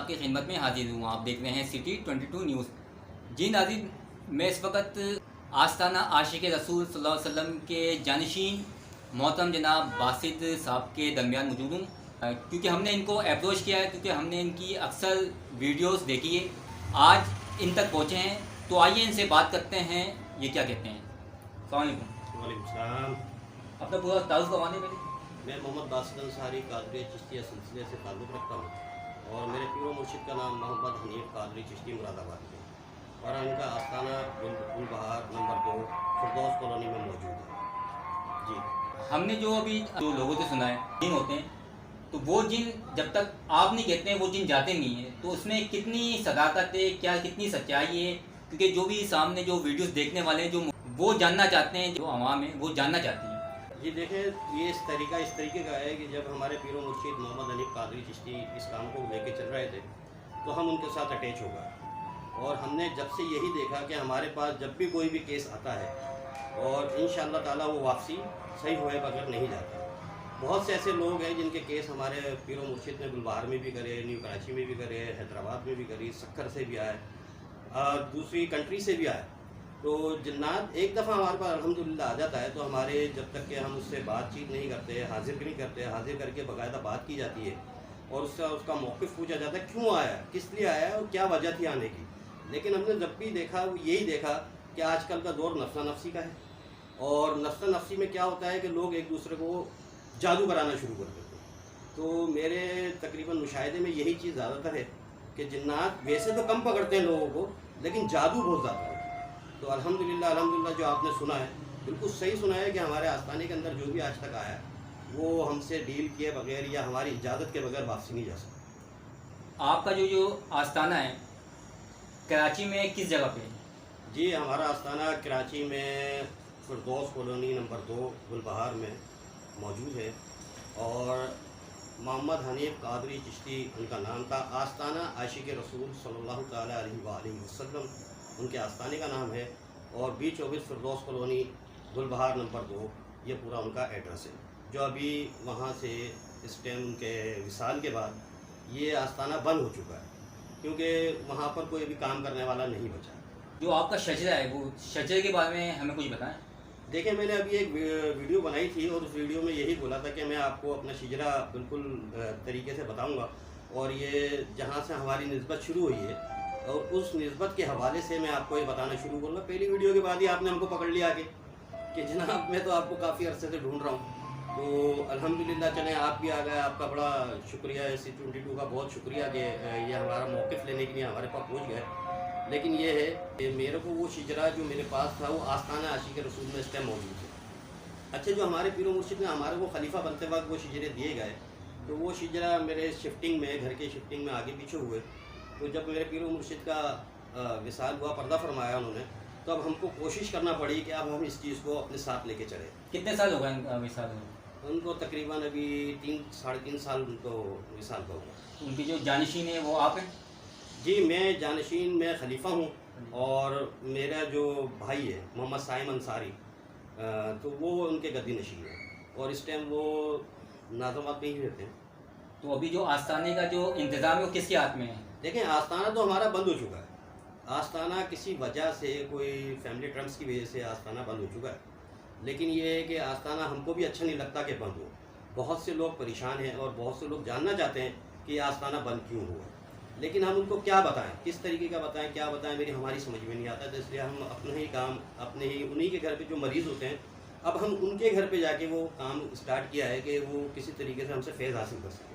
आपकी खिदमत में हाजिर हूँ। आप देख रहे हैं सिटी 22 न्यूज़। जी नाज़रीन, मैं इस वक्त आस्ताना आशिक रसूल सल्लल्लाहु अलैहि वसल्लम के जानशीन मोहतरम जनाब बासित साहब के दरमियान मौजूद हूँ, क्योंकि हमने इनको अप्रोच किया है, क्योंकि हमने इनकी अक्सर वीडियोस देखी है। आज इन तक पहुँचे हैं, तो आइए इनसे बात करते हैं, ये क्या कहते हैं। अस्सलाम वालेकुम सलाम। अपना पूरा तारुफ करवाने में। मैं मोहम्मद बासित अंसारी कादरी चिश्तिया सिलसिले से ताल्लुक़ रखता हूँ और मेरे पीर मुर्शिद का नाम मोहम्मद हनीफ कादरी चिश्ती मुरादाबाद है और इनका आस्ताना गुलबहार नंबर 2 फिरदौस कॉलोनी में मौजूद है। जी, हमने जो अभी जो लोगों से सुना है जिन होते हैं, तो वो जिन जब तक आप नहीं कहते हैं वो जिन जाते नहीं हैं, तो उसमें कितनी सदाकत है, क्या कितनी सच्चाई है? क्योंकि जो भी सामने जो वीडियोस देखने वाले हैं, जो वो जानना चाहते हैं, जो आवाम है वो जानना चाहती है। जी देखें, ये इस तरीके का है कि जब हमारे पीर मुर्शिद मोहम्मद हनीफ कादरी चिश्ती इस काम को लेके चल रहे थे तो हम उनके साथ अटैच हो गए और हमने जब से यही देखा कि हमारे पास जब भी कोई भी केस आता है और इंशाअल्लाह ताला वो वापसी सही हुए बगैर नहीं जाता। बहुत से ऐसे लोग हैं जिनके केस हमारे पीर मुर्शिद ने गुलबहार में भी करे, न्यू कराची में भी करे, हैदराबाद में भी करी, सक्कर से भी आए, दूसरी कंट्री से भी आए। तो जन्नात एक दफ़ा हमारे पास अल्हम्दुलिल्लाह आ जाता है तो हमारे जब तक कि हम उससे बातचीत नहीं करते, हाजिर नहीं करते, हाजिर करके बाकायदा बात की जाती है और उसका मौक़िफ़ पूछा जाता है क्यों आया, किस लिए आया और क्या वजह थी आने की। लेकिन हमने जब भी देखा वो यही देखा कि आजकल का दौर नफ्सा नफ्सी का है और नफ्सा नफ्सी में क्या होता है कि लोग एक दूसरे को जादू कराना शुरू कर देते हैं। तो मेरे तकरीबन मुशाहिदे में यही चीज़ ज़्यादातर है कि जिन्नात वैसे तो कम पकड़ते हैं लोगों को, लेकिन जादू बहुत ज़्यादा है। तो अल्हम्दुलिल्लाह जो आपने सुना है बिल्कुल सही सुना है कि हमारे आस्थाने के अंदर जो भी आज तक आया वो हमसे डील किए बगैर या हमारी इजाज़त के बगैर वापसी नहीं जा सकता। आपका जो आस्ताना है कराची में किस जगह पे है? जी, हमारा आस्थाना कराची में फिरदौस कॉलोनी नंबर 2 गुलबहार में मौजूद है और मोहम्मद हनीफ कादरी चिश्ती उनका नाम था। आस्ताना आशिक रसूल सल्लल्लाहु ताला अलैहि वसल्लम उनके आस्थाने का नाम है और B24 फिरदौस कॉलोनी गुलबहार नंबर 2 ये पूरा उनका एड्रेस है। जो अभी वहाँ से इस टाइम उनके विसाल के बाद ये आस्थाना बंद हो चुका है क्योंकि वहाँ पर कोई भी काम करने वाला नहीं बचा। जो आपका शजरा है, वो शजरे के बारे में हमें कुछ बताएं। देखिए, मैंने अभी एक वीडियो बनाई थी और उस वीडियो में यही बोला था कि मैं आपको अपना शिजरा बिल्कुल तरीके से बताऊंगा और ये जहाँ से हमारी निस्बत शुरू हुई है और उस निस्बत के हवाले से मैं आपको ये बताना शुरू करूँगा। पहली वीडियो के बाद ही आपने हमको पकड़ लिया आगे कि जनाब मैं तो आपको काफ़ी अरसे से ढूंढ रहा हूँ। तो अल्हम्दुलिल्लाह चलें, आप भी आ गए, आपका बड़ा शुक्रिया है, C22 का बहुत शुक्रिया कि ये हमारा मौक़िफ़ लेने के लिए हमारे पास पहुँच गए। लेकिन ये है कि मेरे को वो शिजरा जो मेरे पास था वो आस्ताना आशिक रसूल में इस टाइम मौजूद है। अच्छा, जो हमारे पीर मुर्शिद ने हमारे को खलीफा बनते वक्त वो शिजरे दिए गए तो वो शिजरा मेरे शिफ्टिंग में, घर के शिफ्टिंग में आगे पीछे हुए। तो जब मेरे पीर मुर्शिद का विसाल हुआ, पर्दा फरमाया उन्होंने, तो अब हमको कोशिश करना पड़ी कि अब हम इस चीज़ को अपने साथ लेके चले। कितने साल हो गए विसाल में? उनको तकरीबन अभी 3-3.5 साल उनको विसाल का हुआ। उनकी जो जानशीन है वो आप हैं? जी, मैं जानशीन, मैं खलीफा हूँ और मेरा जो भाई है मोहम्मद साइम अंसारी तो वो उनके गद्दी नशीन है और इस टाइम वो नाज़ाबाद में ही रहते हैं। तो अभी जो आस्ताने का जो इंतज़ाम है वो किसके हाथ में है? देखें, आस्ताना तो हमारा बंद हो चुका है। आस्ताना किसी वजह से, कोई फैमिली ट्रम्स की वजह से आस्ताना बंद हो चुका है। लेकिन ये है कि आस्ताना हमको भी अच्छा नहीं लगता कि बंद हो। बहुत से लोग परेशान हैं और बहुत से लोग जानना चाहते हैं कि आस्ताना बंद क्यों हुआ, लेकिन हम उनको क्या बताएं, किस तरीके का बताएं, क्या बताएं, हमारी समझ में नहीं आता। तो इसलिए हम अपना ही काम, अपने ही उन्हीं के घर पे जो मरीज़ होते हैं, अब हम उनके घर पे जाके वो काम स्टार्ट किया है कि वो किसी तरीके से हमसे फैज़ हासिल कर सकें।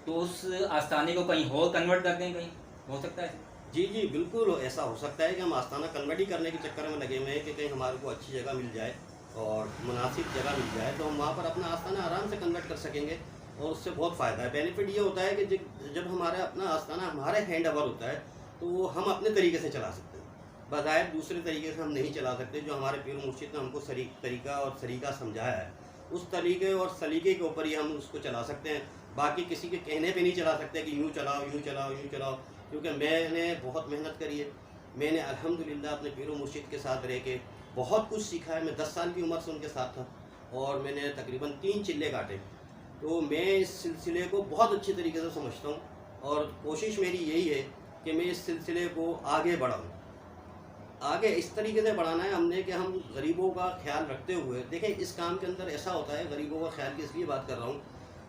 तो उस आस्ताने को कहीं और कन्वर्ट कर दें, कहीं हो सकता है? जी जी, बिल्कुल ऐसा हो सकता है कि हम आस्ताना कन्वर्ट ही करने के चक्कर में लगे हुए हैं कि कहीं हमारे को अच्छी जगह मिल जाए और मुनासिब जगह मिल जाए तो हम वहाँ पर अपना आस्ताना आराम से कन्वर्ट कर सकेंगे और उससे बहुत फ़ायदा है। बेनिफिट ये होता है कि जब हमारा अपना आस्ताना हमारे हैंड ओवर होता है तो वो हम अपने तरीके से चला सकते हैं, बज़ाहिर दूसरे तरीके से हम नहीं चला सकते। जो हमारे पीर मुर्शिद ने हमको तरीका और सलीका समझाया है, उस तरीके और सलीके के ऊपर ही हम उसको चला सकते हैं। बाकी किसी के कहने पे नहीं चला सकते कि यूँ चलाओ, यूँ चलाओ, यूँ चलाओ, क्योंकि मैंने बहुत मेहनत करी है। मैंने अल्हम्दुलिल्लाह अपने पीर मुर्शिद के साथ रह के बहुत कुछ सीखा है। मैं 10 साल की उम्र से उनके साथ था और मैंने तकरीबन 3 चिल्ले काटे। तो मैं इस सिलसिले को बहुत अच्छे तरीके से समझता हूँ और कोशिश मेरी यही है कि मैं इस सिलसिले को आगे बढ़ाऊँ। आगे इस तरीके से बढ़ाना है हमने कि हम गरीबों का ख्याल रखते हुए, देखें इस काम के अंदर ऐसा होता है, गरीबों का ख्याल की इसलिए बात कर रहा हूँ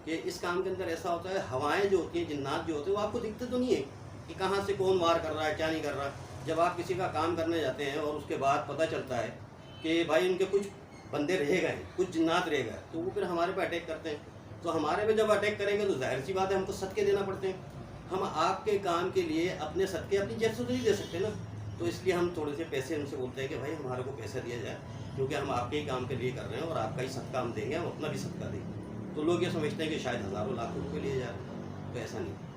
कि इस काम के अंदर ऐसा होता है, हवाएं जो होती हैं, जिन्नात जो होते हैं, वो आपको दिखते तो नहीं है कि कहाँ से कौन वार कर रहा है, क्या नहीं कर रहा। जब आप किसी का काम करने जाते हैं और उसके बाद पता चलता है कि भाई उनके कुछ बंदे रह गए, कुछ जिन्नात रह गए, तो वो फिर हमारे पे अटैक करते हैं। तो हमारे पे जब अटैक करेंगे तो जाहिर सी बात है हमको सदके देना पड़ते हैं। हम आपके काम के लिए अपने सदके अपनी जेब से तो नहीं दे सकते ना, तो इसलिए हम थोड़े से पैसे उनसे बोलते हैं कि भाई हमारे को पैसा दिया जाए, क्योंकि हम आपके ही काम के लिए कर रहे हैं और आपका ही सदका हम देंगे, हम अपना भी सदका देंगे। तो लोग ये समझते हैं कि शायद हज़ारों लाखों रुपये लिए जा रहे हैं, तो ऐसा नहीं।